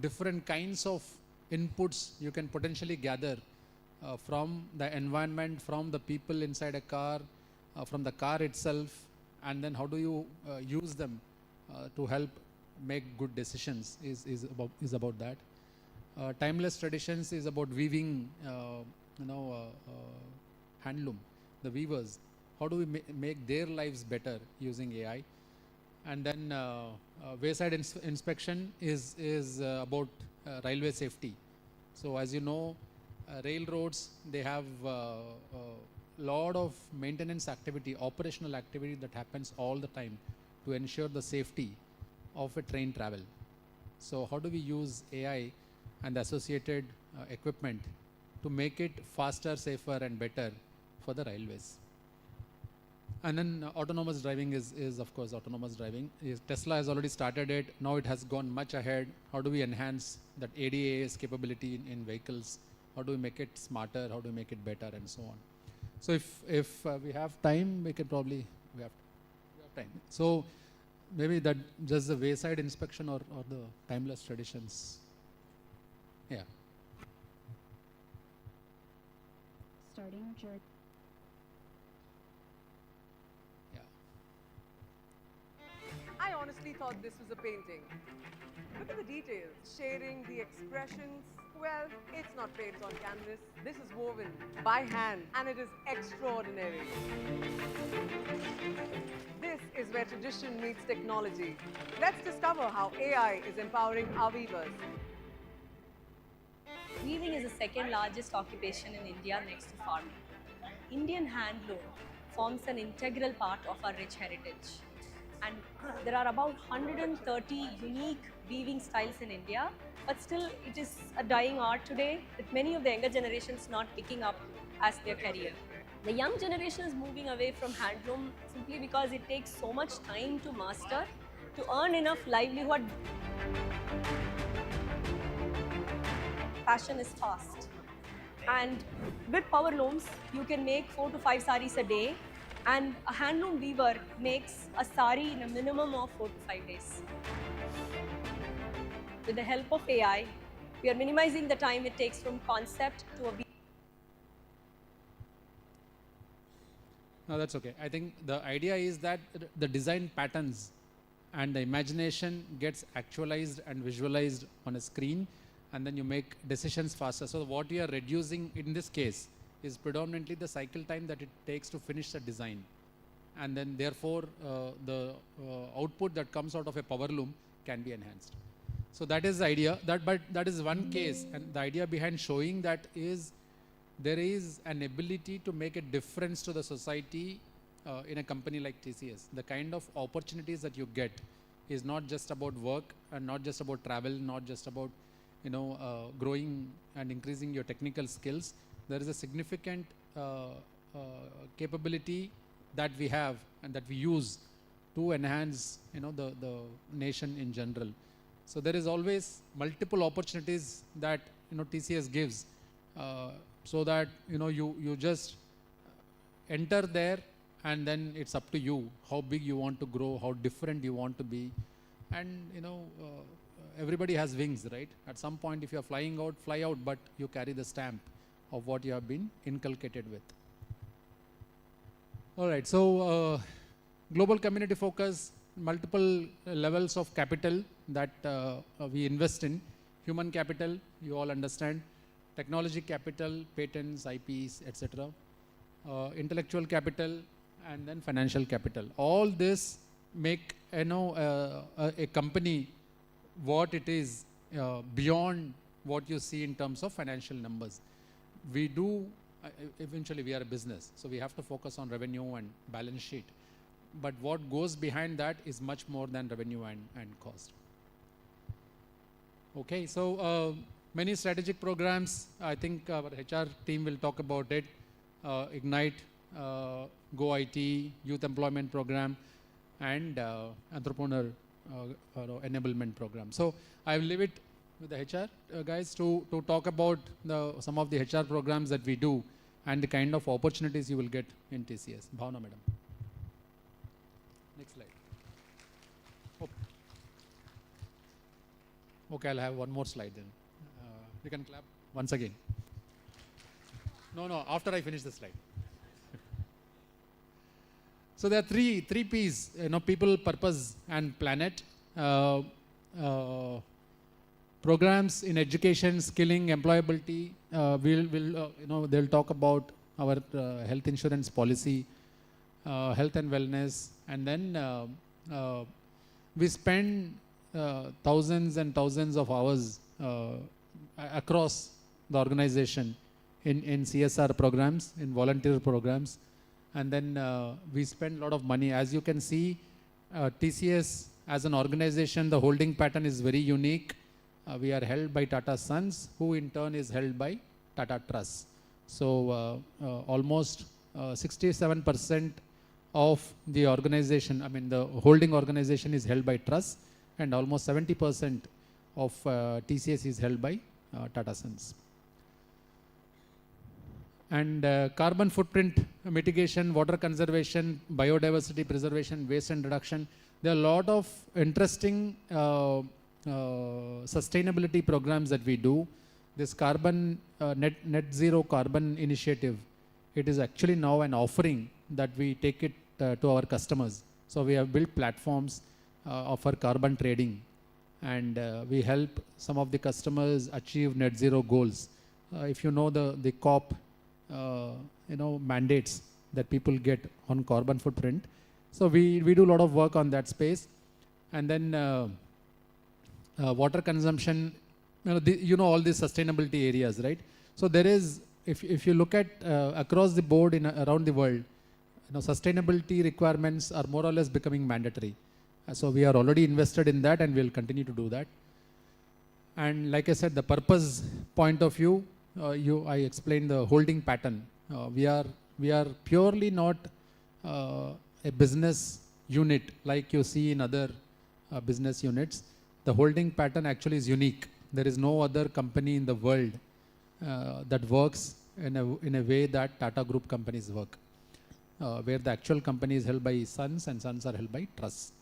different kinds of inputs you can potentially gather from the environment, from the people inside a car, from the car itself, and then how do you use them to help make good decisions is about that. Timeless traditions is about weaving, handloom, the weavers. How do we make their lives better using AI? And then wayside inspection is about railway safety. So as you know, railroads, they have lot of maintenance activity, operational activity that happens all the time to ensure the safety of a train travel. So how do we use AI and the associated equipment to make it faster, safer and better for the railways? And then autonomous driving is of course autonomous driving. Tesla has already started it. Now it has gone much ahead. How do we enhance that ADAS capability in vehicles? How do we make it smarter? How do we make it better and so on? So if we have time, we can probably, we have time. So maybe that just the wayside inspection or the timeless traditions. Yeah. Starting our journey. I honestly thought this was a painting. Look at the details, shading, the expressions. Well, it's not painted on canvas. This is woven by hand, and it is extraordinary. This is where tradition meets technology. Let's discover how AI is empowering our weavers. Weaving is the second largest occupation in India next to farming. Indian handloom forms an integral part of our rich heritage. And there are about 130 unique weaving styles in India, but still it is a dying art today, with many of the younger generations not picking up as their career. The young generation is moving away from handloom simply because it takes so much time to master, to earn enough livelihood. Fashion is fast. And with power looms, you can make 4 to 5 saris a day, and a handloom weaver makes a sari in a minimum of 4 to 5 days. With the help of AI, we are minimizing the time it takes from concept to a weave. No, that's okay. I think the idea is that the design patterns and the imagination gets actualized and visualized on a screen, and then you make decisions faster. So what we are reducing in this case is predominantly the cycle time that it takes to finish the design. And then therefore the output that comes out of a power loom can be enhanced. So that is the idea, but that is one case, and the idea behind showing that is there is an ability to make a difference to the society in a company like TCS. The kind of opportunities that you get is not just about work and not just about travel, not just about growing and increasing your technical skills. There is a significant capability that we have and that we use to enhance the nation in general. So there is always multiple opportunities that TCS gives so that you just enter there, and then it's up to you how big you want to grow, how different you want to be. And everybody has wings, right? At some point if you are flying out, fly out, but you carry the stamp of what you have been inculcated with. All right, so global community focus, multiple levels of capital that we invest in. Human capital, you all understand. Technology capital, patents, IPs, etc. Intellectual capital, and then financial capital. All this make a company what it is beyond what you see in terms of financial numbers. We do, eventually we are a business, so we have to focus on revenue and balance sheet. But what goes behind that is much more than revenue and cost. Okay, so many strategic programs. I think our HR team will talk about it. Ignite, Go IT, Youth Employment Program, and Entrepreneur Enablement Program. So I will leave it with the HR guys to talk about some of the HR programs that we do and the kind of opportunities you will get in TCS. Bhavna madam. Next slide. Oh. Okay, I'll have one more slide then. You can clap once again. No, after I finish the slide. So there are three P's, people, purpose, and planet. Programs in education, skilling, employability. They'll talk about our health insurance policy, health and wellness, and then we spend thousands and thousands of hours across the organization in CSR programs, in volunteer programs, and then we spend a lot of money. As you can see, TCS as an organization, the holding pattern is very unique. We are held by Tata Sons, who in turn is held by Tata Trust. So almost 67% of the organization, the holding organization is held by Trust, and almost 70% of TCS is held by Tata Sons. And carbon footprint mitigation, water conservation, biodiversity preservation, waste and reduction. There are a lot of interesting sustainability programs that we do. This carbon net zero carbon initiative, it is actually now an offering that we take it to our customers. So we have built platforms for carbon trading, and we help some of the customers achieve net zero goals. If you know the COP mandates that people get on carbon footprint. So we do a lot of work on that space. And then water consumption, all these sustainability areas, right? So there is, if you look at across the board around the world, sustainability requirements are more or less becoming mandatory. So we are already invested in that, and we'll continue to do that. And like I said, the purpose point of view, I explained the holding pattern. We are purely not a business unit like you see in other business units. The holding pattern actually is unique. There is no other company in the world that works in a way that Tata Group companies work, where the actual company is held by Sons and Sons are held by Trusts.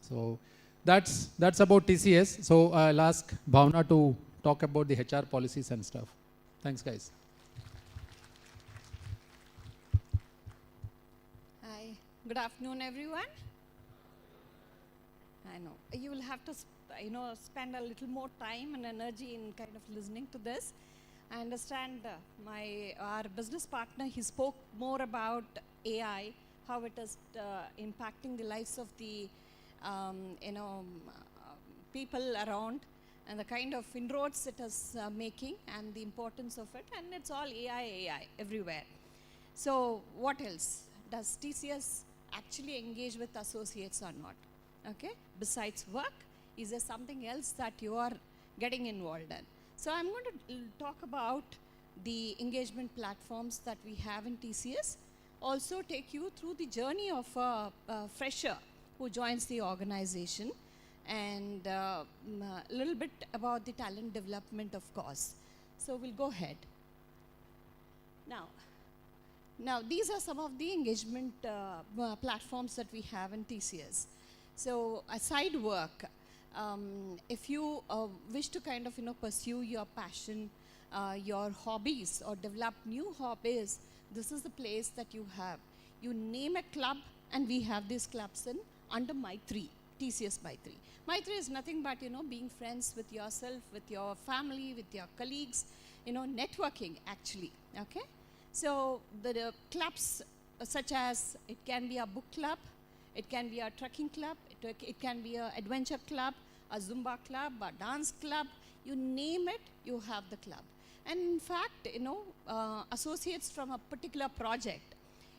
So that's about TCS. So I'll ask Bhavna to talk about the HR policies and stuff. Thanks, guys. Hi, good afternoon, everyone. I know you will have to, spend a little more time and energy in kind of listening to this. I understand our business partner, he spoke more about AI, how it is impacting the lives of the, people around, and the kind of inroads it is making, and the importance of it, and it's all AI everywhere. So what else? Does TCS actually engage with associates or not? Okay, besides work, is there something else that you are getting involved in? So I'm going to talk about the engagement platforms that we have in TCS, also take you through the journey of a fresher who joins the organization, and a little bit about the talent development, of course. So we'll go ahead. Now these are some of the engagement platforms that we have in TCS. So aside work, if you wish to kind of pursue your passion, your hobbies, or develop new hobbies, this is the place that you have. You name a club, and we have these clubs under Maitri, TCS Maitri. Maitri is nothing but being friends with yourself, with your family, with your colleagues, networking actually. Okay, so the clubs such as, it can be a book club, it can be a trekking club, it can be an adventure club, a Zumba club, a dance club, you name it, you have the club. And in fact, associates from a particular project,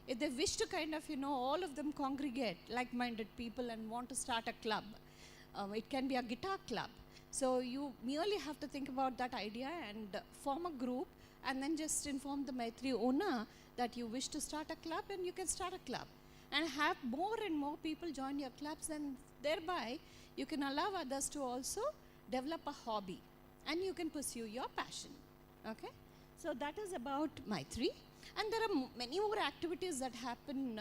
if they wish to kind of, all of them congregate, like-minded people, and want to start a club, it can be a guitar club. So you merely have to think about that idea and form a group, and then just inform the Maitri owner that you wish to start a club, and you can start a club. And have more and more people join your clubs, and thereby you can allow others to also develop a hobby, and you can pursue your passion. Okay, so that is about Maitri, and there are many more activities that happen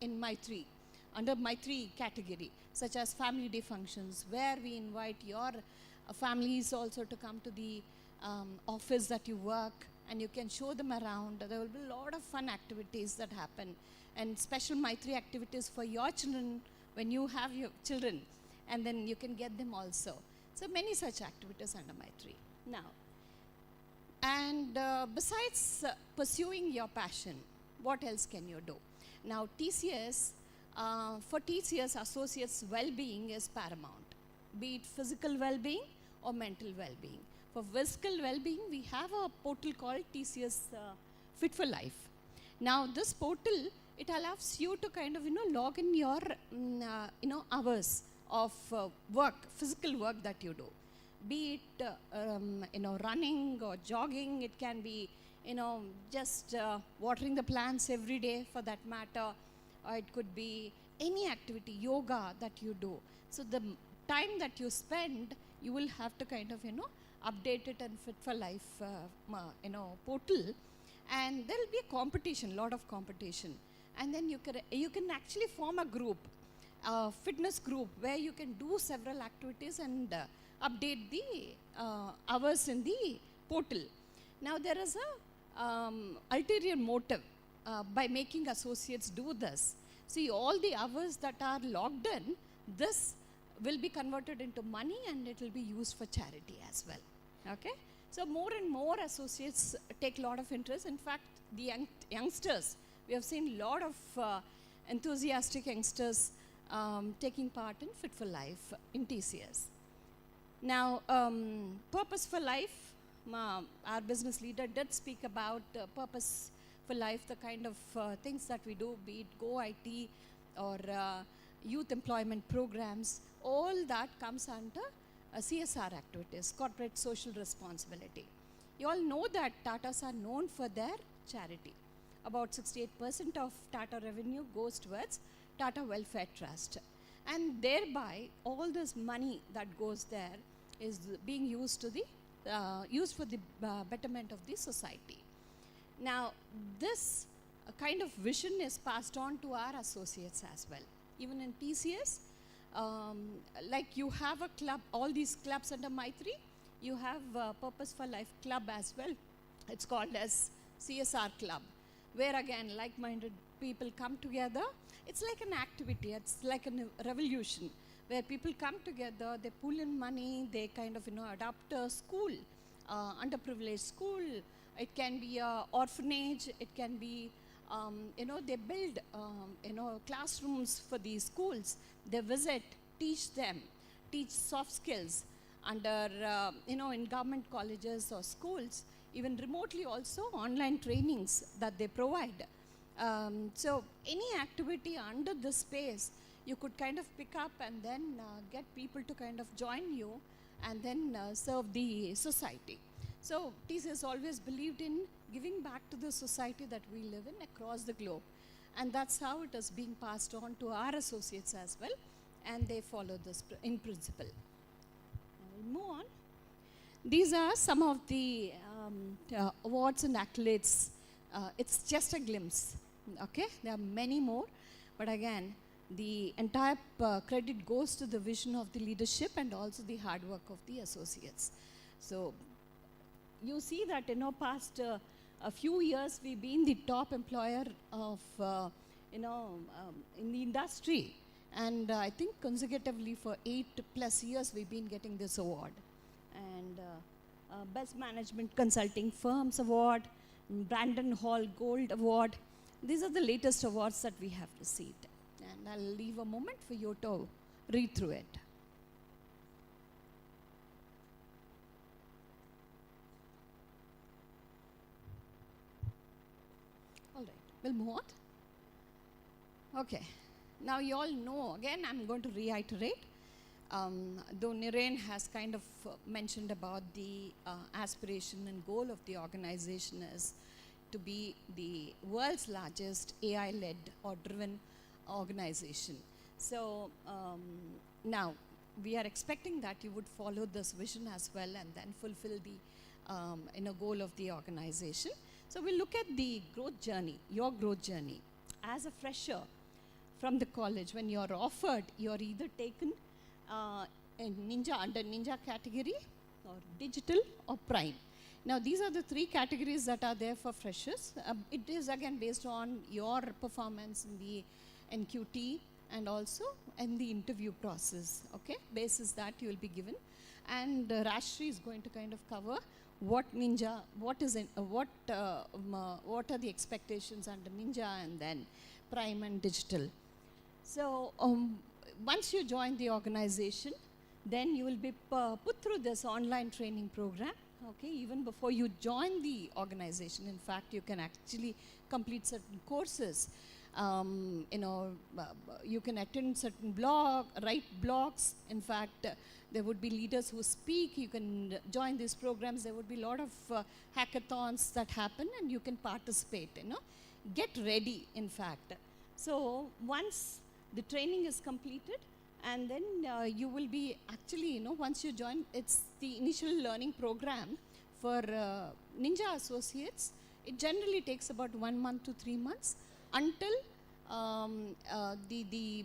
in Maitri. under Maitri category, such as family day functions, where we invite your families also to come to the office that you work, and you can show them around. There will be a lot of fun activities that happen, and special Maitri activities for your children when you have your children, and then you can get them also. So many such activities under Maitri. Now, and besides pursuing your passion, what else can you do? Now, TCS, for TCS, associates' well-being is paramount, be it physical well-being or mental well-being. For physical well-being, we have a portal called TCS Fit for Life. Now, this portal, it allows you to kind of, log in your, hours of work, physical work that you do. Be it, running or jogging, it can be, just watering the plants every day for that matter, or it could be any activity, yoga that you do. So the time that you spend, you will have to kind of, update it and Fit for Life, portal. And there will be a competition, lot of competition. And then you can actually form a group, a fitness group, where you can do several activities and update the hours in the portal. Now there is a ulterior motive by making associates do this. See, all the hours that are logged in, this will be converted into money and it will be used for charity as well. Okay? So more and more associates take a lot of interest. In fact, the youngsters, we have seen a lot of enthusiastic youngsters taking part in Fit for Life in TCS. Now, Purpose for Life, our business leader did speak about Purpose for Life, the kind of things that we do, be it Go IT or youth employment programs. All that comes under CSR activities, corporate social responsibility. You all know that Tatas are known for their charity. About 68% of Tata revenue goes towards Tata Welfare Trust. And thereby, all this money that goes there is being used to the used for the betterment of the society. Now, this kind of vision is passed on to our associates as well. Even in TCS, like you have a club, all these clubs under Maitri, you have Purpose for Life Club as well. It's called as CSR Club, where again, like-minded people come together. It's like an activity, it's like a revolution, where people come together, they pull in money, they kind of, adopt a school, underprivileged school. It can be an orphanage, it can be, they build, classrooms for these schools. They visit, teach them, teach soft skills under, in government colleges or schools, even remotely also online trainings that they provide. So any activity under this space, you could kind of pick up and then get people to kind of join you and then serve the society. So TCS always believed in giving back to the society that we live in across the globe. And that's how it is being passed on to our associates as well. And they follow this in principle. We'll move on. These are some of the awards and accolades. It's just a glimpse. Okay, there are many more. But again, the entire credit goes to the vision of the leadership and also the hard work of the associates. So you see that, past a few years, we've been the top employer of, in the industry. And I think consecutively for 8+ years, we've been getting this award. And Best Management Consulting Firms Award, Brandon Hall Gold Award. These are the latest awards that we have received. And I'll leave a moment for you to read through it. All right, we'll move on. Okay, now you all know, again, I'm going to reiterate. Though Niren has kind of mentioned about the aspiration and goal of the organization is to be the world's largest AI-led or driven organization. So now we are expecting that you would follow this vision as well and then fulfill the goal of the organization. So we'll look at the growth journey, your growth journey. As a fresher, from the college, when you're offered, you're either taken in Ninja, under Ninja category, or digital, or prime. Now these are the three categories that are there for freshers. It is again based on your performance in the NQT and also in the interview process. Okay, basis that you will be given, and Rashri is going to kind of cover what Ninja, what are the expectations under Ninja, and then prime and digital. So once you join the organization, then you will be put through this online training program. Okay, even before you join the organization, in fact, you can actually complete certain courses. You can attend certain write blogs. In fact, there would be leaders who speak. You can join these programs. There would be a lot of hackathons that happen, and you can participate. Get ready. In fact, so once the training is completed, and then you will be actually, once you join, it's the initial learning program for Ninja associates. It generally takes about 1 month to 3 months until the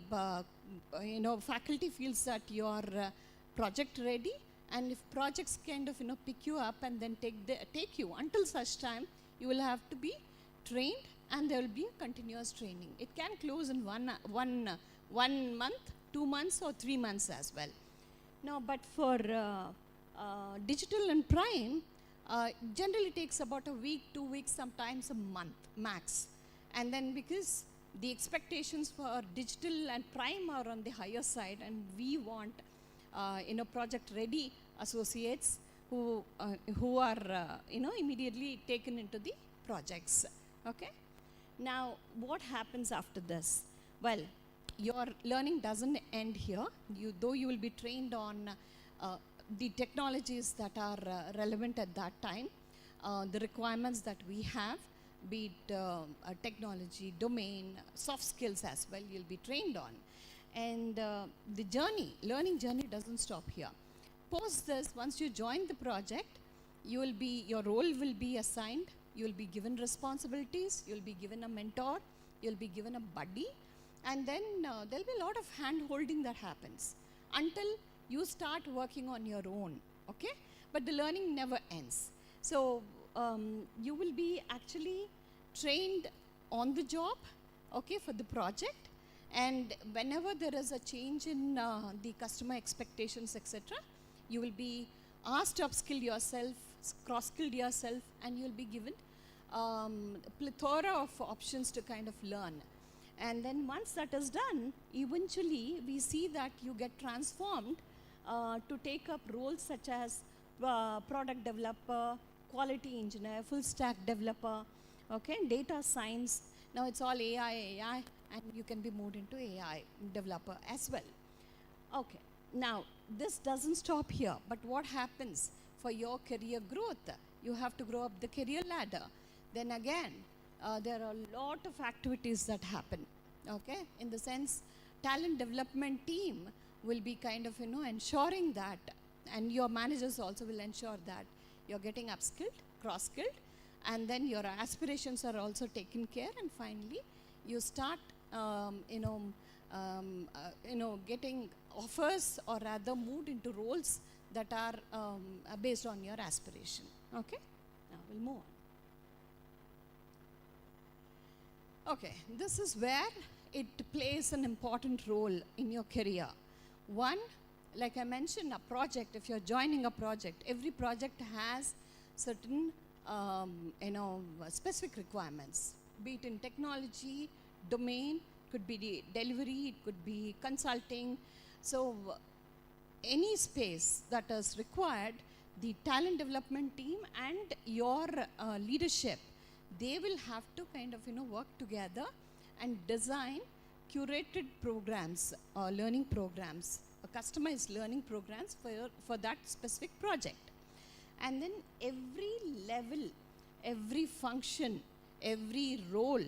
faculty feels that you are project ready, and if projects kind of pick you up and then take you, until such time you will have to be trained, and there will be a continuous training. It can close in one month, 2 months, or 3 months as well. Now, but for digital and prime, generally takes about a week, 2 weeks, sometimes a month max. And then because the expectations for digital and prime are on the higher side, and we want project ready associates who are immediately taken into the projects. Okay. Now, what happens after this? Well, your learning doesn't end here. Though you will be trained on the technologies that are relevant at that time, the requirements that we have, be it technology, domain, soft skills as well, you'll be trained on. And the learning journey doesn't stop here. Post this, once you join the project, your role will be assigned, you'll be given responsibilities, you'll be given a mentor, you'll be given a buddy, and then there'll be a lot of hand-holding that happens until you start working on your own, okay? But the learning never ends. So you will be actually trained on the job, okay, for the project. And whenever there is a change in the customer expectations, etc., you will be asked to upskill yourself, cross-skill yourself, and you'll be given a plethora of options to kind of learn. And then once that is done, eventually we see that you get transformed to take up roles such as product developer, quality engineer, full stack developer, okay, data science. Now it's all AI, and you can be moved into AI developer as well. Okay, now this doesn't stop here, but what happens for your career growth? You have to grow up the career ladder. Then again, there are a lot of activities that happen, okay? In the sense, talent development team will be kind of, ensuring that, and your managers also will ensure that you're getting upskilled, cross-skilled, and then your aspirations are also taken care, and finally, you start, getting offers, or rather moved into roles that are based on your aspiration, okay? Now, we'll move on. Okay, this is where it plays an important role in your career. One, like I mentioned, a project, if you're joining a project, every project has certain, specific requirements, be it in technology, domain, could be the delivery, it could be consulting. So any space that is required, the talent development team and your leadership, they will have to kind of, work together and design curated programs, learning programs, customized learning programs for that specific project. And then every level, every function, every role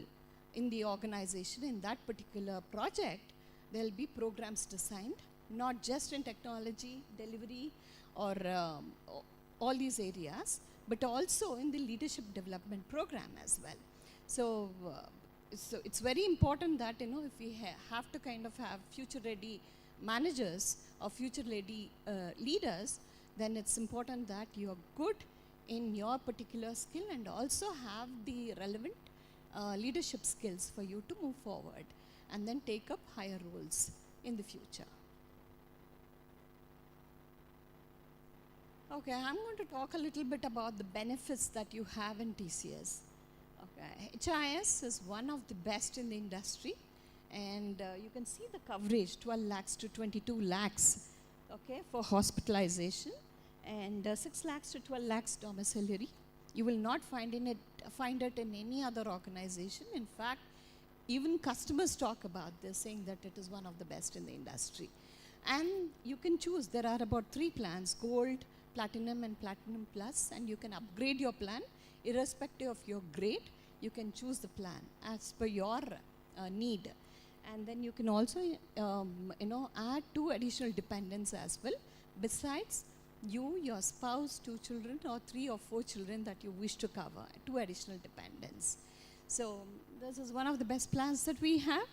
in the organization in that particular project, there'll be programs designed, not just in technology, delivery, or all these areas, but also in the leadership development program as well. So so it's very important that, if we have to kind of have future-ready managers or future-ready leaders, then it's important that you're good in your particular skill and also have the relevant leadership skills for you to move forward and then take up higher roles in the future. Okay, I'm going to talk a little bit about the benefits that you have in TCS. Okay, HIS is one of the best in the industry, and you can see the coverage, 12 lakhs to 22 lakhs, okay, for hospitalization, and 6 lakhs to 12 lakhs domiciliary. You will not find it in any other organization. In fact, even customers talk about this, saying that it is one of the best in the industry. And you can choose, there are about 3 plans, gold, platinum and platinum plus, and you can upgrade your plan irrespective of your grade. You can choose the plan as per your need. And then you can also add 2 additional dependents as well, besides you, your spouse, 2 children, or 3 or 4 children that you wish to cover, 2 additional dependents. So this is one of the best plans that we have.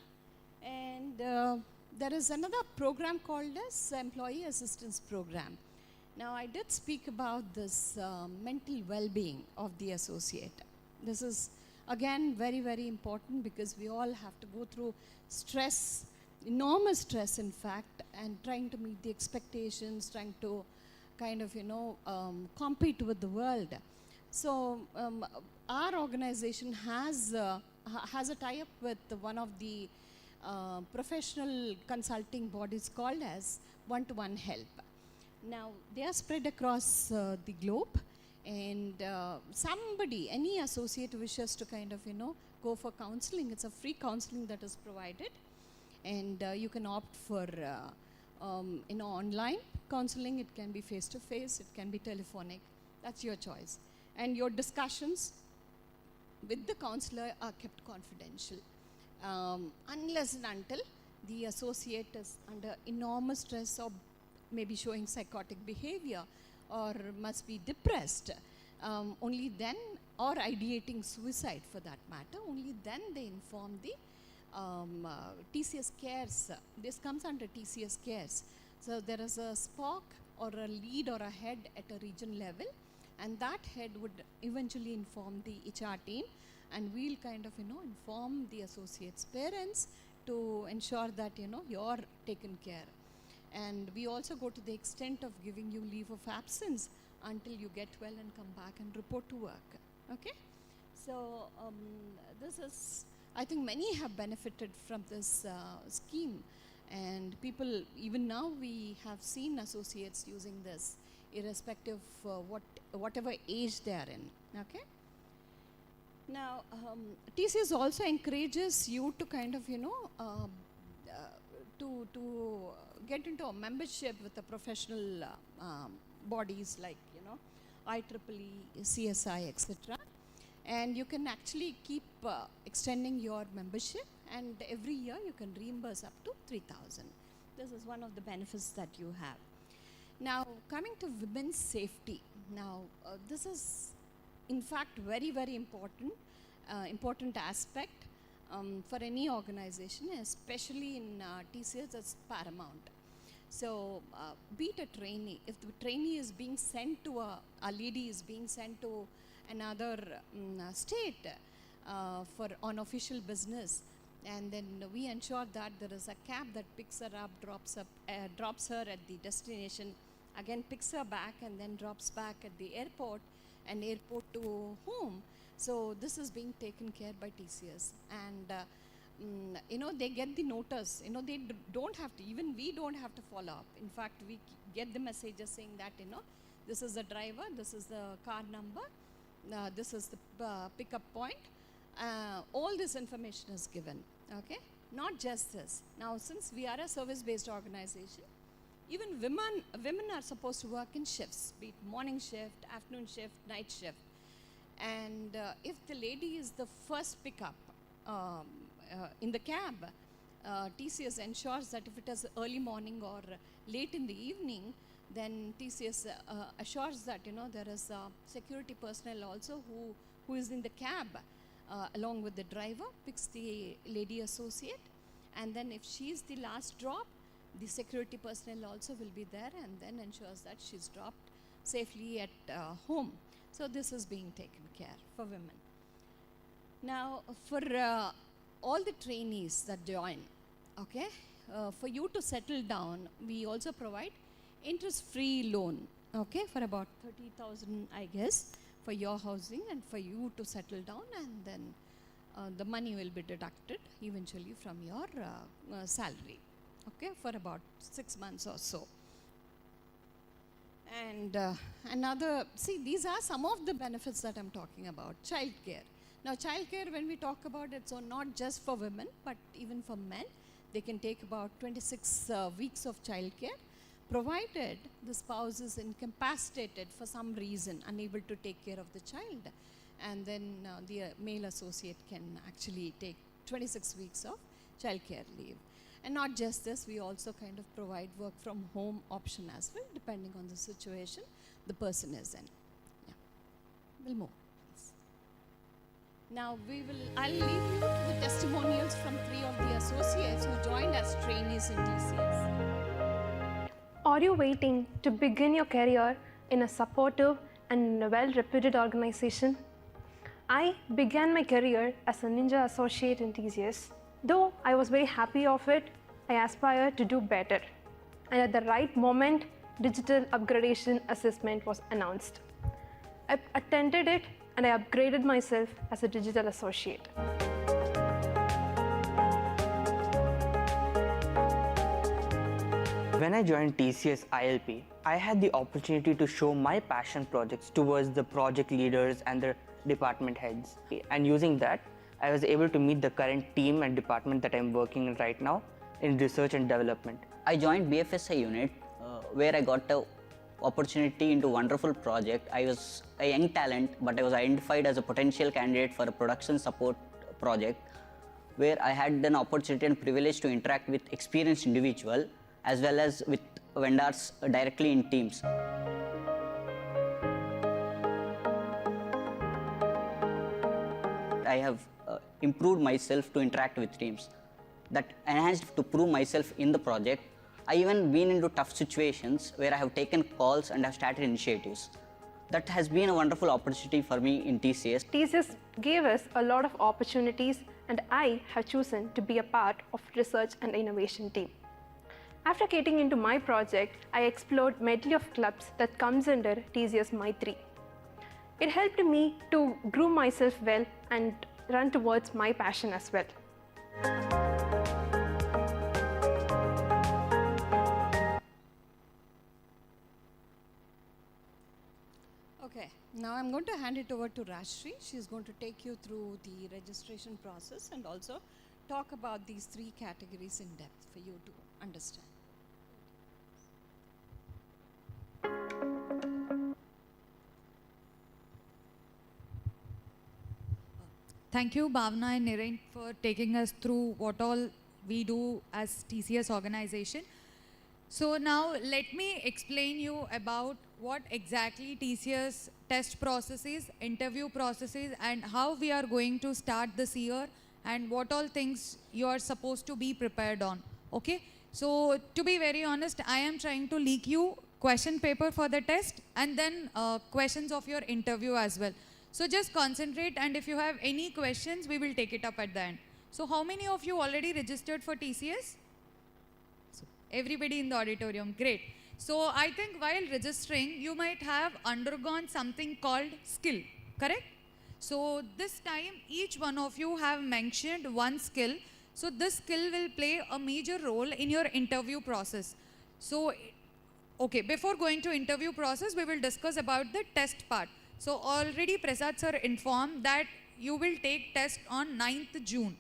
And there is another program called as Employee Assistance Program. Now, I did speak about this mental well-being of the associate. This is, again, very, very important because we all have to go through stress, enormous stress, in fact, and trying to meet the expectations, trying to kind of, compete with the world. So, our organization has a tie-up with one of the professional consulting bodies called as One-to-One Help. Now, they are spread across the globe, and any associate wishes to kind of, go for counseling. It's a free counseling that is provided, and you can opt for, online counseling. It can be face-to-face, it can be telephonic. That's your choice. And your discussions with the counselor are kept confidential, unless and until the associate is under enormous stress or maybe showing psychotic behavior or must be depressed. Only then, or ideating suicide for that matter, only then they inform the TCS Cares. This comes under TCS Cares. So there is a SPOC or a lead or a head at a region level, and that head would eventually inform the HR team, and we'll kind of, inform the associates' parents to ensure that, you're taken care. And we also go to the extent of giving you leave of absence until you get well and come back and report to work. Okay? So this is, I think many have benefited from this scheme, and people, even now we have seen associates using this irrespective of whatever age they are in. Okay? Now, TCS also encourages you to kind of, to get into a membership with the professional bodies like, IEEE, CSI, etc. And you can actually keep extending your membership, and every year you can reimburse up to 3,000. This is one of the benefits that you have. Now, coming to women's safety. Now, this is, in fact, very, very important aspect for any organization, especially in TCS. It's paramount. So, be it a trainee. If the trainee is being sent to a lady is being sent to another state for on official business, and then we ensure that there is a cab that picks her up, drops her at the destination, again picks her back, and then drops back at the airport, and airport to home. So this is being taken care by TCS, and they get the notice. They don't have to, even we don't have to follow up. In fact, we get the messages saying that, this is the driver, this is the car number, this is the pickup point. All this information is given. Okay? Not just this. Now, since we are a service-based organization, even women are supposed to work in shifts, be it morning shift, afternoon shift, night shift. And if the lady is the first pickup in the cab, TCS ensures that if it is early morning or late in the evening, then TCS assures that there is security personnel also who is in the cab along with the driver, picks the lady associate, and then if she's the last drop, the security personnel also will be there and then ensures that she's dropped safely at home. So this is being taken care for women. Now, for all the trainees that join, okay, for you to settle down, we also provide interest-free loan, okay, for about 30,000, I guess, for your housing and for you to settle down, and then the money will be deducted eventually from your salary, okay, for about 6 months or so. And these are some of the benefits that I'm talking about. Childcare. Now, childcare, when we talk about it, so not just for women, but even for men, they can take about 26 weeks of childcare, provided the spouse is incapacitated for some reason, unable to take care of the child. And then the male associate can actually take 26 weeks of childcare leave. And not just this, we also kind of provide work from home option as well, depending on the situation the person is in. Yeah. We'll move, please. Now I'll leave you to the testimonials from 3 of the associates who joined as trainees in TCS. Are you waiting to begin your career in a supportive and well-reputed organization? I began my career as a ninja associate in TCS. Though I was very happy of it, I aspired to do better. And at the right moment, digital upgradation assessment was announced. I attended it and I upgraded myself as a digital associate. When I joined TCS ILP, I had the opportunity to show my passion projects towards the project leaders and the department heads. And using that, I was able to meet the current team and department that I'm working in right now in research and development. I joined BFSI unit where I got an opportunity into a wonderful project. I was a young talent, but I was identified as a potential candidate for a production support project where I had an opportunity and privilege to interact with experienced individuals as well as with vendors directly in teams. I have improved myself to interact with teams. That enhanced to prove myself in the project. I even been into tough situations where I have taken calls and have started initiatives. That has been a wonderful opportunity for me in TCS. TCS gave us a lot of opportunities and I have chosen to be a part of research and innovation team. After getting into my project, I explored medley of clubs that comes under TCS My3. It helped me to groom myself well and run towards my passion as well. Okay, now I'm going to hand it over to Rashri. She's going to take you through the registration process and also talk about these 3 categories in depth for you to understand. Thank you, Bhavna and Niren, for taking us through what all we do as TCS organization. So now let me explain you about what exactly TCS test processes, interview processes, and how we are going to start this year and what all things you are supposed to be prepared on. Okay? So to be very honest, I am trying to leak you question paper for the test and then questions of your interview as well. So just concentrate, and if you have any questions, we will take it up at the end. So how many of you already registered for TCS? So everybody in the auditorium, great. So I think while registering, you might have undergone something called skill, correct? So this time, each one of you have mentioned one skill. So this skill will play a major role in your interview process. So, okay, before going to interview process, we will discuss about the test part. So already Prasad sir informed that you will take test on 9th June.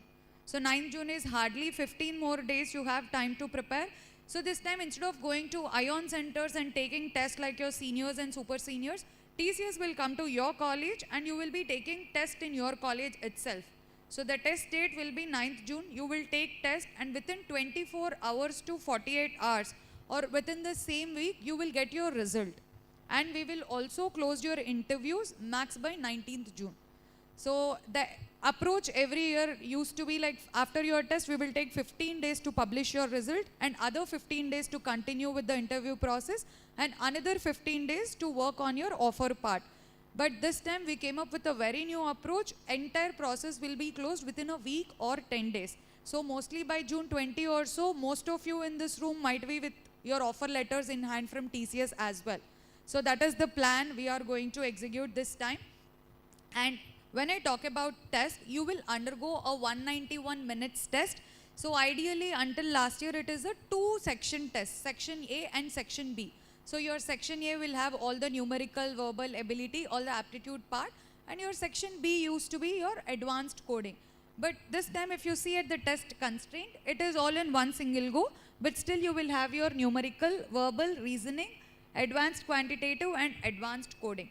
So 9th June is hardly 15 more days you have time to prepare. So this time, instead of going to ION centers and taking tests like your seniors and super seniors, TCS will come to your college and you will be taking test in your college itself. So the test date will be 9th June. You will take test and within 24 hours to 48 hours or within the same week, you will get your result. And we will also close your interviews max by 19th June. So approach every year used to be like, after your test, we will take 15 days to publish your result and other 15 days to continue with the interview process and another 15 days to work on your offer part. But this time we came up with a very new approach. Entire process will be closed within a week or 10 days. So mostly by June 20 or so, most of you in this room might be with your offer letters in hand from TCS as well. So that is the plan we are going to execute this time. And when I talk about test, you will undergo a 191 minutes test. So ideally until last year it is a 2-section test, section A and section B. So your section A will have all the numerical, verbal ability, all the aptitude part, and your section B used to be your advanced coding. But this time if you see at the test constraint, it is all in one single go, but still you will have your numerical, verbal, reasoning, advanced quantitative and advanced coding.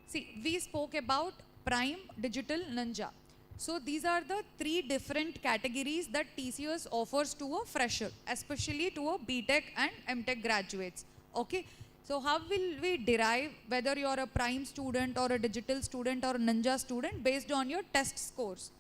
See, we spoke about Prime, Digital, Ninja. So these are the 3 different categories that TCS offers to a fresher, especially to a BTech and MTech graduates. Okay, so how will we derive whether you are a Prime student or a Digital student or a Ninja student based on your test scores?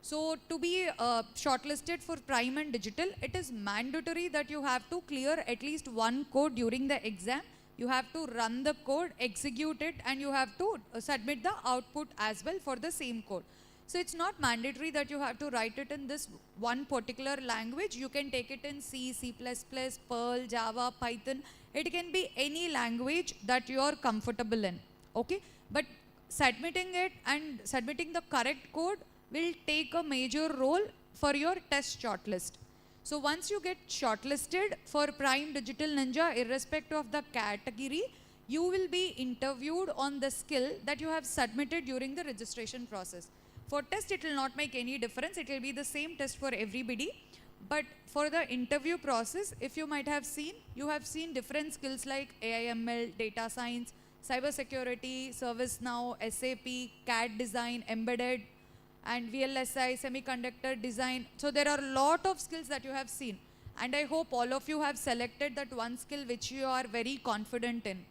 So to be shortlisted for Prime and Digital, it is mandatory that you have to clear at least one code during the exam. You have to run the code, execute it, and you have to submit the output as well for the same code. So it's not mandatory that you have to write it in this one particular language. You can take it in C, C++, Perl, Java, Python. It can be any language that you are comfortable in. Okay, but submitting it and submitting the correct code will take a major role for your test shortlist. So once you get shortlisted for Prime, Digital, Ninja, irrespective of the category, you will be interviewed on the skill that you have submitted during the registration process. For test, it will not make any difference. It will be the same test for everybody. But for the interview process, if you might have seen, you have seen different skills like AI/ML, data science, cybersecurity, ServiceNow, SAP, CAD design, embedded, and VLSI, semiconductor design. So there are a lot of skills that you have seen. And I hope all of you have selected that one skill which you are very confident in.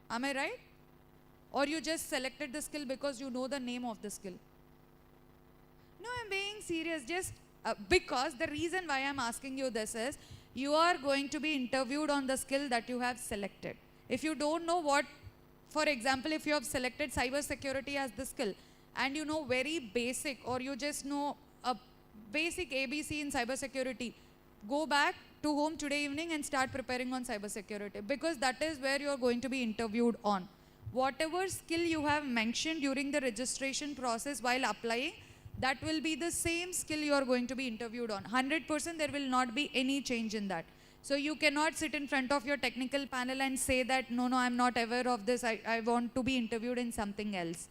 Am I right? Or you just selected the skill because you know the name of the skill? No, I'm being serious. Just because the reason why I'm asking you this is, you are going to be interviewed on the skill that you have selected. If you don't know what, for example, if you have selected cybersecurity as the skill, and you know very basic, or you just know a basic ABC in cybersecurity, go back to home today evening and start preparing on cybersecurity, because that is where you are going to be interviewed on. Whatever skill you have mentioned during the registration process while applying, that will be the same skill you are going to be interviewed on. 100% there will not be any change in that. So you cannot sit in front of your technical panel and say that, no, I'm not aware of this, I want to be interviewed in something else.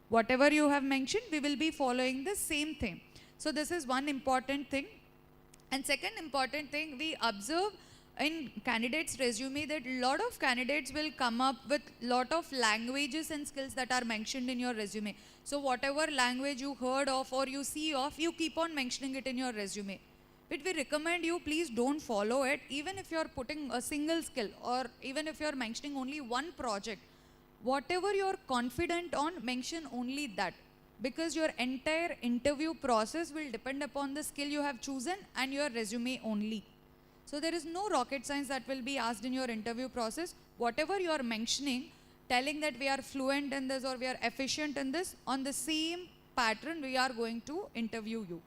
Whatever you have mentioned, we will be following the same thing. So this is one important thing. And second important thing, we observe in candidates' resume that a lot of candidates will come up with lot of languages and skills that are mentioned in your resume. So whatever language you heard of or you see of, you keep on mentioning it in your resume. But we recommend you, please don't follow it. Even if you are putting a single skill, or even if you are mentioning only one project, whatever you are confident on, mention only that. Because your entire interview process will depend upon the skill you have chosen and your resume only. So there is no rocket science that will be asked in your interview process. Whatever you are mentioning, telling that we are fluent in this or we are efficient in this, on the same pattern we are going to interview you.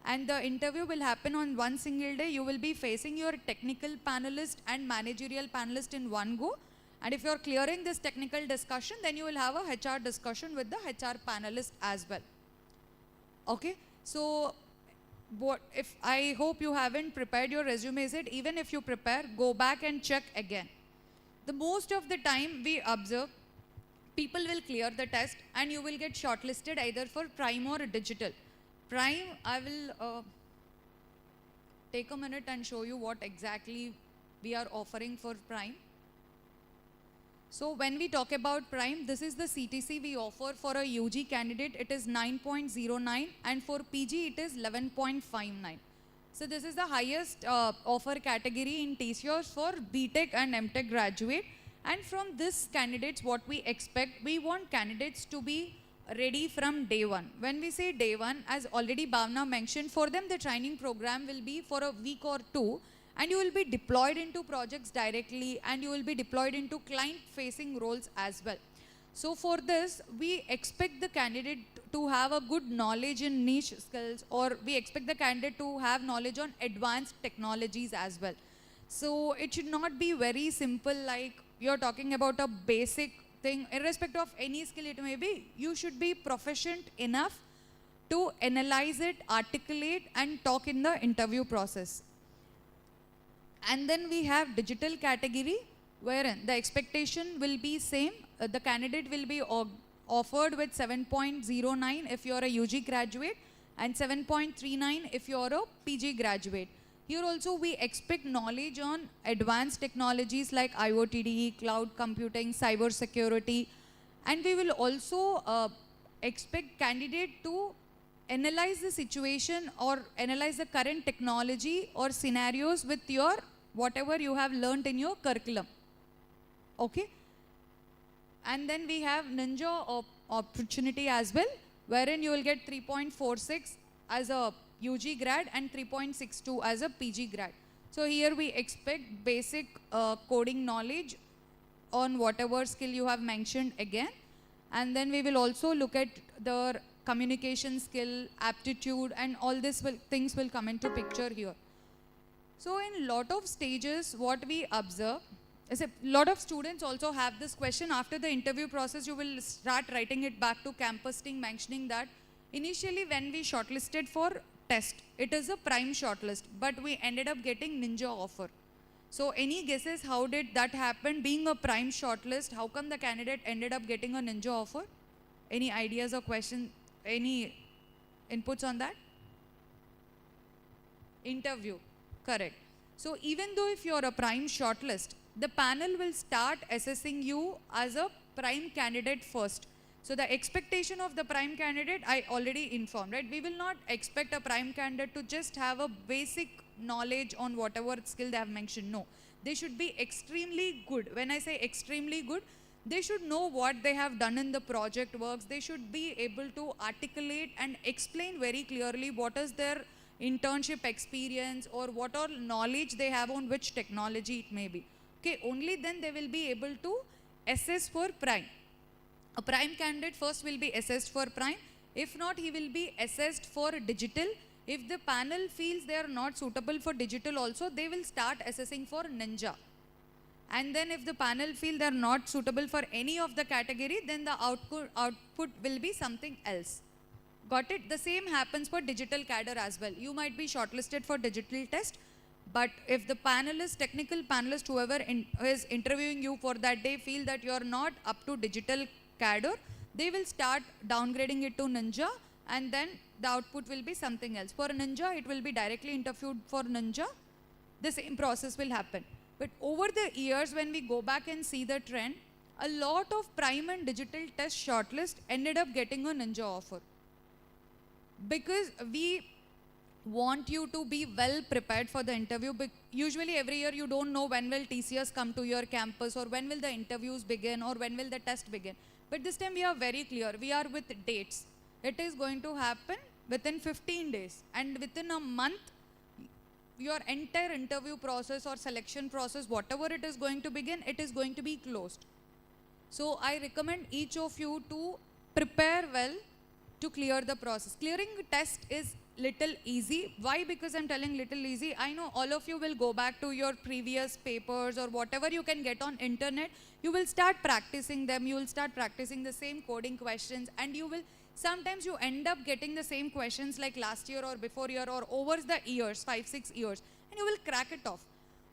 And the interview will happen on one single day. You will be facing your technical panelist and managerial panelist in one go. And if you are clearing this technical discussion, then you will have a HR discussion with the HR panelist as well. Okay, so I hope you haven't prepared your resume. Even if you prepare, go back and check again. The most of the time we observe, people will clear the test and you will get shortlisted either for Prime or Digital. Prime, I will take a minute and show you what exactly we are offering for Prime. So when we talk about Prime, this is the CTC we offer for a UG candidate. It is 9.09 and for PG it is 11.59. So this is the highest offer category in TCS for BTech and MTech graduate. And from this candidates, what we expect, we want candidates to be ready from day one. When we say day one, as already Bhavna mentioned, for them the training program will be for a week or two, and you will be deployed into projects directly, and you will be deployed into client facing roles as well. So for this, we expect the candidate to have a good knowledge in niche skills, or we expect the candidate to have knowledge on advanced technologies as well. So it should not be very simple, like you're talking about a basic thing, irrespective of any skill it may be. You should be proficient enough to analyze it, articulate, and talk in the interview process. And then we have digital category, wherein the expectation will be same. The candidate will be offered with 7.09 if you're a UG graduate, and 7.39 if you're a PG graduate. Here also we expect knowledge on advanced technologies like IoT, cloud computing, cyber security, and we will also expect candidate to analyze the situation or analyze the current technology or scenarios with your whatever you have learnt in your curriculum. Okay? And then we have Ninja opportunity as well, wherein you will get 3.46 as a UG grad and 3.62 as a PG grad. So here we expect basic coding knowledge on whatever skill you have mentioned again. And then we will also look at the communication skill, aptitude, and all these things will come into picture here. So in lot of stages, what we observe is a lot of students also have this question. After the interview process, you will start writing it back to campus team, mentioning that initially when we shortlisted for test, it is a prime shortlist, but we ended up getting Ninja offer. So any guesses how did that happen? Being a prime shortlist, how come the candidate ended up getting a Ninja offer? Any ideas or questions? Any inputs on that? Interview, correct. So even though if you're a prime shortlist, the panel will start assessing you as a prime candidate first. So the expectation of the prime candidate, I already informed, right? We will not expect a prime candidate to just have a basic knowledge on whatever skill they have mentioned. No, they should be extremely good. When I say extremely good, they should know what they have done in the project works. They should be able to articulate and explain very clearly what is their internship experience or what all knowledge they have on which technology it may be. Okay, only then they will be able to assess for prime. A prime candidate first will be assessed for prime. If not, he will be assessed for digital. If the panel feels they are not suitable for digital also, they will start assessing for Ninja. And then if the panel feel they are not suitable for any of the category, then the output will be something else. Got it? The same happens for digital cadre as well. You might be shortlisted for digital test, but if the panelist, technical panelist, whoever is interviewing you for that day feel that you are not up to digital cadre, they will start downgrading it to Ninja, and then the output will be something else. For Ninja, it will be directly interviewed for Ninja. The same process will happen. But over the years, when we go back and see the trend, a lot of prime and digital test shortlist ended up getting a Ninja offer. Because we want you to be well prepared for the interview. Usually every year you don't know when will TCS come to your campus, or when will the interviews begin, or when will the test begin. But this time we are very clear. We are with dates. It is going to happen within 15 days. And within a month, your entire interview process or selection process, whatever it is going to begin, it is going to be closed. So I recommend each of you to prepare well to clear the process. Clearing test is little easy. Why? Because I'm telling little easy. I know all of you will go back to your previous papers or whatever you can get on internet. You will start practicing them. You will start practicing the same coding questions, and you will, sometimes you end up getting the same questions like last year or before year or over the years, 5-6 years, and you will crack it off.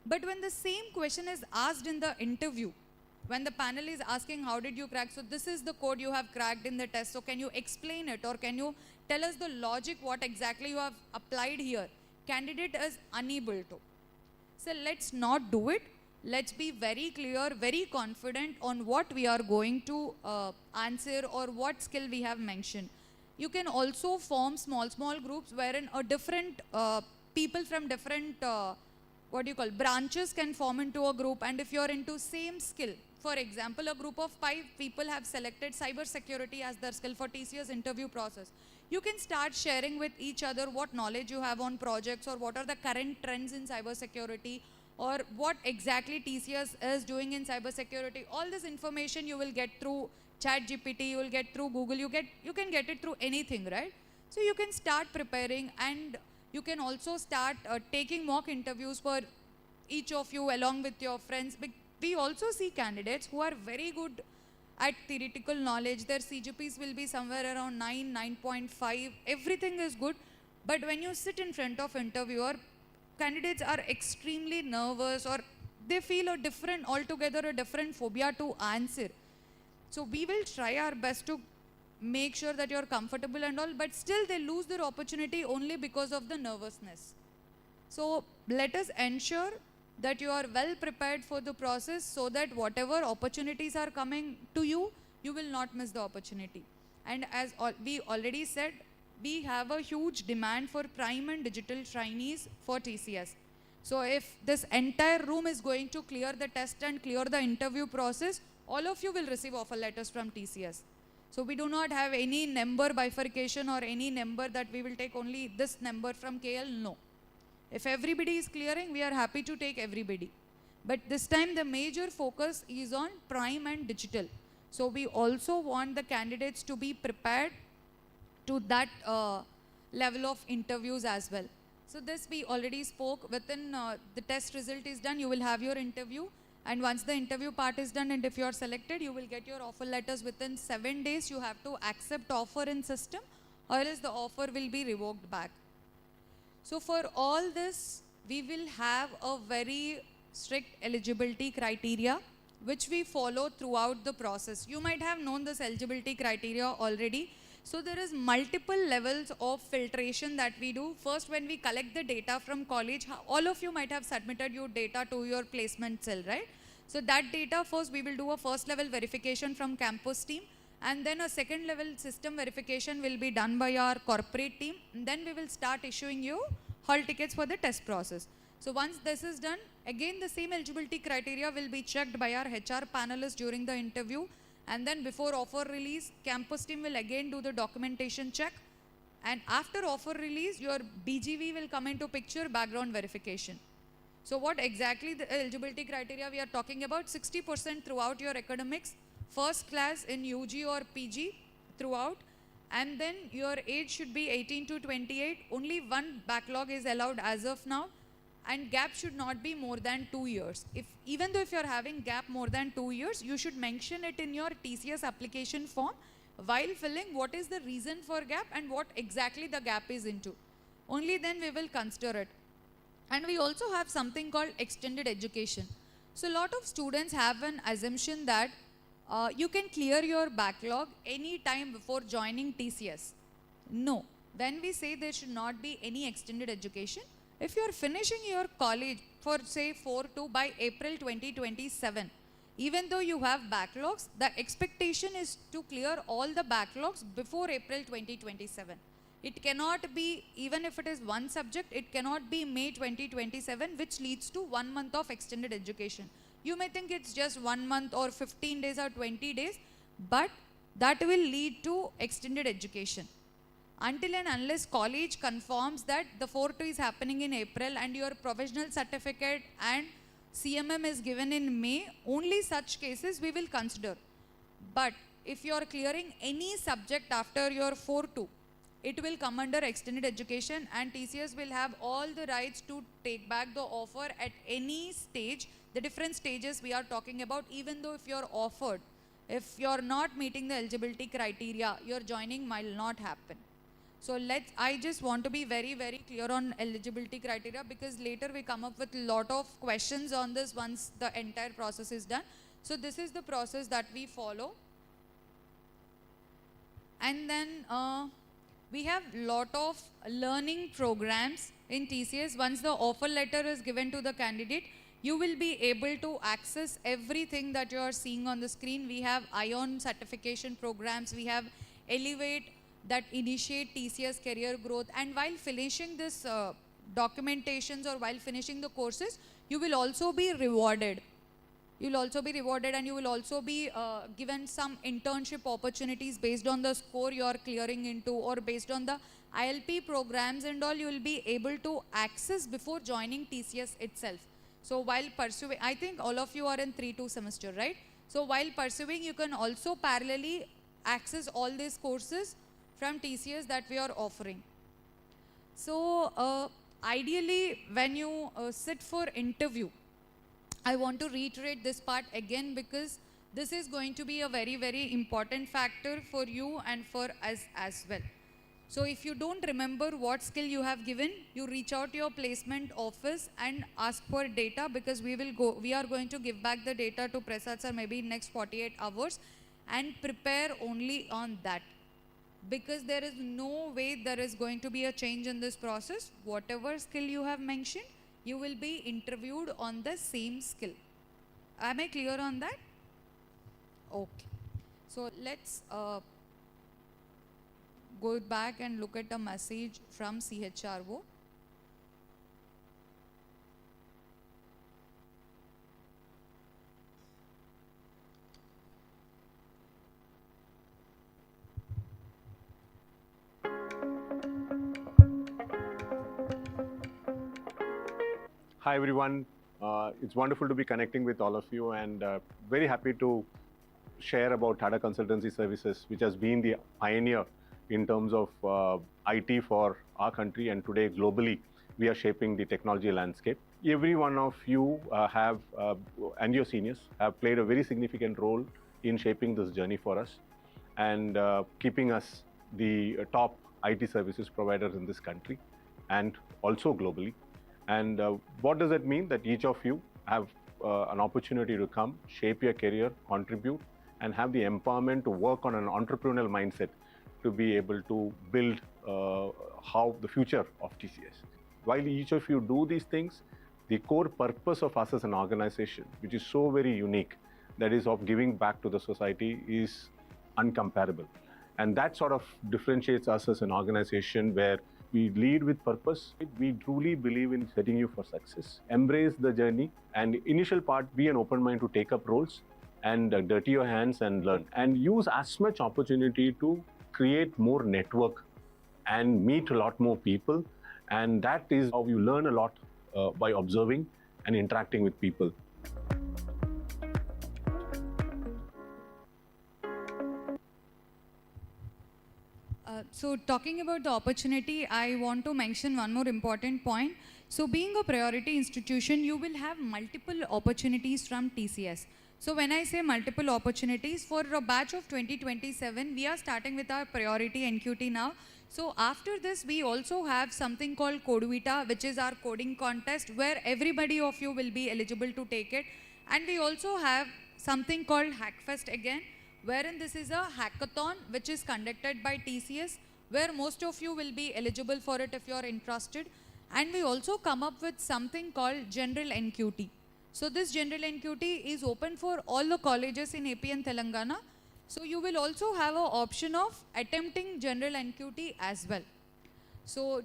But when the same question is asked in the interview, when the panel is asking how did you crack, so this is the code you have cracked in the test, so can you explain it, or can you tell us the logic, what exactly you have applied here? Candidate is unable to. So let's not do it. Let's be very clear, very confident on what we are going to answer or what skill we have mentioned. You can also form small groups wherein a different people from different branches can form into a group, and if you're into same skill, for example, a group of 5 people have selected cyber security as their skill for TCS interview process. You can start sharing with each other what knowledge you have on projects, or what are the current trends in cyber security, or what exactly TCS is doing in cyber security. All this information you will get through ChatGPT, you will get through Google, you can get it through anything, right? So you can start preparing, and you can also start taking mock interviews for each of you along with your friends. We also see candidates who are very good at theoretical knowledge. Their CGPs will be somewhere around 9, 9.5. Everything is good. But when you sit in front of interviewer, candidates are extremely nervous, or they feel altogether a different phobia to answer. So we will try our best to make sure that you're comfortable and all, but still they lose their opportunity only because of the nervousness. So let us ensure that you are well prepared for the process, so that whatever opportunities are coming to you, you will not miss the opportunity. And as we already said, we have a huge demand for prime and digital trainees for TCS. So if this entire room is going to clear the test and clear the interview process, all of you will receive offer letters from TCS. So we do not have any number bifurcation or any number that we will take only this number from KL, no. If everybody is clearing, we are happy to take everybody. But this time the major focus is on prime and digital. So we also want the candidates to be prepared to that level of interviews as well. So this we already spoke. Within the test result is done, you will have your interview. And once the interview part is done, and if you are selected, you will get your offer letters within 7 days. You have to accept offer in system, or else the offer will be revoked back. So for all this, we will have a very strict eligibility criteria, which we follow throughout the process. You might have known this eligibility criteria already. So there is multiple levels of filtration that we do. First, when we collect the data from college, all of you might have submitted your data to your placement cell, right? So that data first, we will do a first level verification from campus team, and then a second level system verification will be done by our corporate team. And then we will start issuing you hall tickets for the test process. So once this is done, again the same eligibility criteria will be checked by our HR panelists during the interview. And then before offer release, campus team will again do the documentation check. And after offer release, your BGV will come into picture, background verification. So what exactly the eligibility criteria we are talking about? 60% throughout your academics, first class in UG or PG throughout, and then your age should be 18 to 28. Only one backlog is allowed as of now, and gap should not be more than 2 years. Even though if you are having gap more than 2 years, you should mention it in your TCS application form while filling what is the reason for gap and what exactly the gap is into. Only then we will consider it. And we also have something called extended education. So a lot of students have an assumption that you can clear your backlog any time before joining TCS. No. When we say there should not be any extended education, if you are finishing your college for say 4-2 by April 2027, even though you have backlogs, the expectation is to clear all the backlogs before April 2027. It cannot be, even if it is one subject, it cannot be May 2027, which leads to 1 month of extended education. You may think it's just 1 month or 15 days or 20 days, but that will lead to extended education. Until and unless college confirms that the 4-2 is happening in April and your professional certificate and CMM is given in May, only such cases we will consider. But if you are clearing any subject after your 4-2, it will come under extended education, and TCS will have all the rights to take back the offer at any stage, the different stages we are talking about. Even though if you are offered, if you are not meeting the eligibility criteria, your joining might not happen. So I just want to be very, very clear on eligibility criteria, because later we come up with a lot of questions on this once the entire process is done. So this is the process that we follow. And then we have lot of learning programs in TCS. Once the offer letter is given to the candidate, you will be able to access everything that you are seeing on the screen. We have ION certification programs, we have Elevate that initiate TCS career growth, and while finishing this documentations or while finishing the courses, you will also be rewarded. you will also be rewarded, and you will also be given some internship opportunities based on the score you are clearing into, or based on the ILP programs and all, you will be able to access before joining TCS itself. So while pursuing, I think all of you are in 3-2 semester, right? So while pursuing, you can also parallelly access all these courses from TCS that we are offering. So ideally, when you sit for interview, I want to reiterate this part again, because this is going to be a very, very important factor for you and for us as well. So if you don't remember what skill you have given, you reach out to your placement office and ask for data, because we are going to give back the data to Prasad sir maybe in next 48 hours, and prepare only on that. Because there is no way there is going to be a change in this process. Whatever skill you have mentioned, you will be interviewed on the same skill. Am I clear on that? Okay. So let's go back and look at a message from CHRO. Hi everyone, it's wonderful to be connecting with all of you, and very happy to share about Tata Consultancy Services, which has been the pioneer in terms of IT for our country, and today globally we are shaping the technology landscape. Every one of you and your seniors have played a very significant role in shaping this journey for us, and keeping us the top IT services providers in this country and also globally. And what does that mean? That each of you have an opportunity to come, shape your career, contribute, and have the empowerment to work on an entrepreneurial mindset to be able to build how the future of TCS. While each of you do these things, the core purpose of us as an organization, which is so very unique, that is of giving back to the society, is uncomparable. And that sort of differentiates us as an organization where we lead with purpose. We truly believe in setting you for success. Embrace the journey, and initial part, be an open mind to take up roles and dirty your hands and learn. And use as much opportunity to create more network and meet a lot more people. And that is how you learn a lot by observing and interacting with people. So talking about the opportunity, I want to mention one more important point. So being a priority institution, you will have multiple opportunities from TCS. So when I say multiple opportunities, for a batch of 2027, we are starting with our priority NQT now. So after this, we also have something called Codevita, which is our coding contest, where everybody of you will be eligible to take it. And we also have something called Hackfest again, wherein this is a hackathon which is conducted by TCS, where most of you will be eligible for it if you are interested. And we also come up with something called General NQT. So this General NQT is open for all the colleges in AP and Telangana. So you will also have an option of attempting General NQT as well. So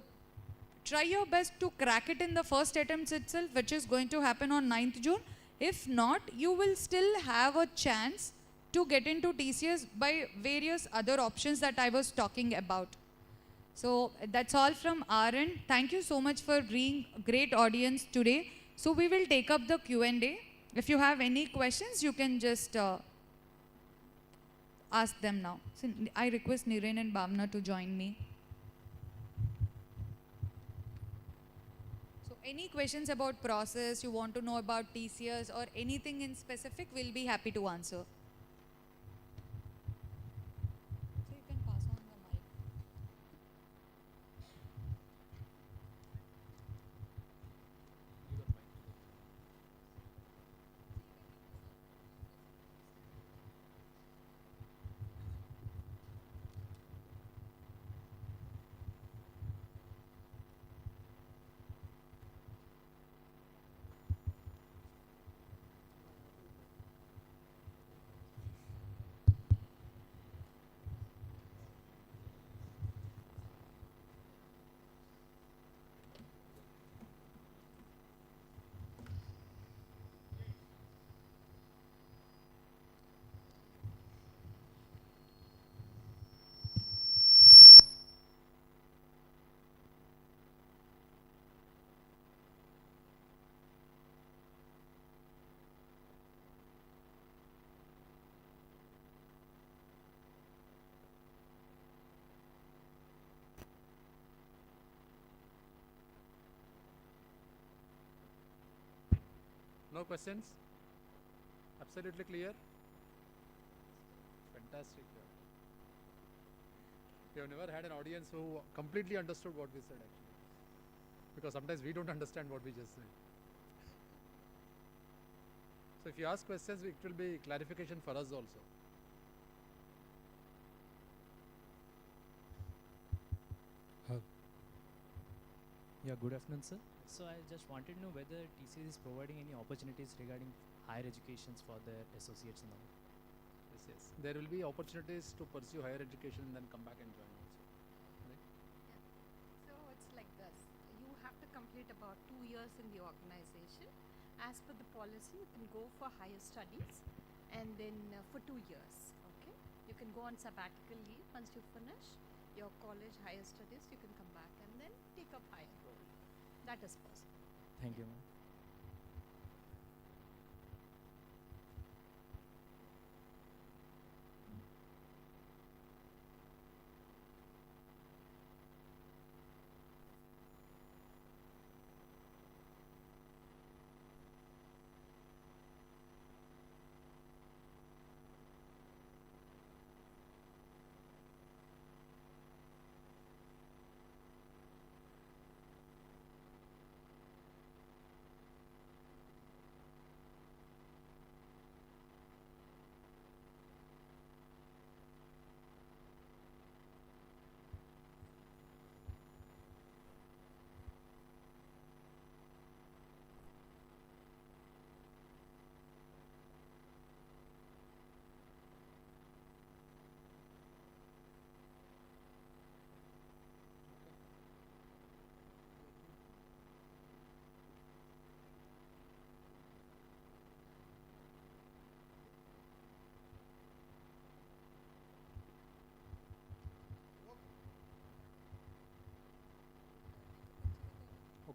try your best to crack it in the first attempt itself, which is going to happen on 9th June. If not, you will still have a chance to get into TCS by various other options that I was talking about. So that's all from our end. Thank you so much for being a great audience today. So we will take up the Q&A. If you have any questions, you can just ask them now. So I request Niren and Bhavna to join me. So any questions about process, you want to know about TCS or anything in specific, we'll be happy to answer. So you can pass on the mic. No questions? Absolutely clear? Fantastic. We have never had an audience who completely understood what we said actually. Because sometimes we don't understand what we just said. So if you ask questions, it will be clarification for us also. Yeah, good afternoon, sir. So I just wanted to know whether TCS is providing any opportunities regarding higher educations for their associates and all. Yes, yes. There will be opportunities to pursue higher education and then come back and join also. Right? So it's like this. You have to complete about 2 years in the organization. As per the policy, you can go for higher studies and then for 2 years. Okay, you can go on sabbatical leave. Once you finish your college higher studies, you can come back and then take up higher role. That is possible. Thank you, ma'am.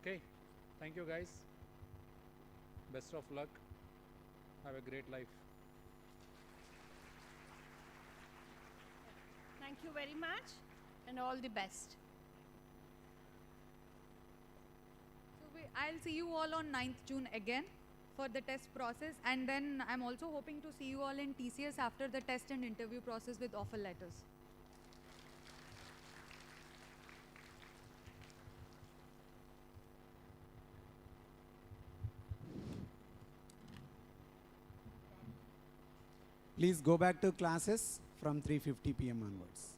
Okay. Thank you guys. Best of luck. Have a great life. Thank you very much and all the best. So I'll see you all on 9th June again for the test process, and then I'm also hoping to see you all in TCS after the test and interview process with offer letters. Please go back to classes from 3:50 p.m. onwards.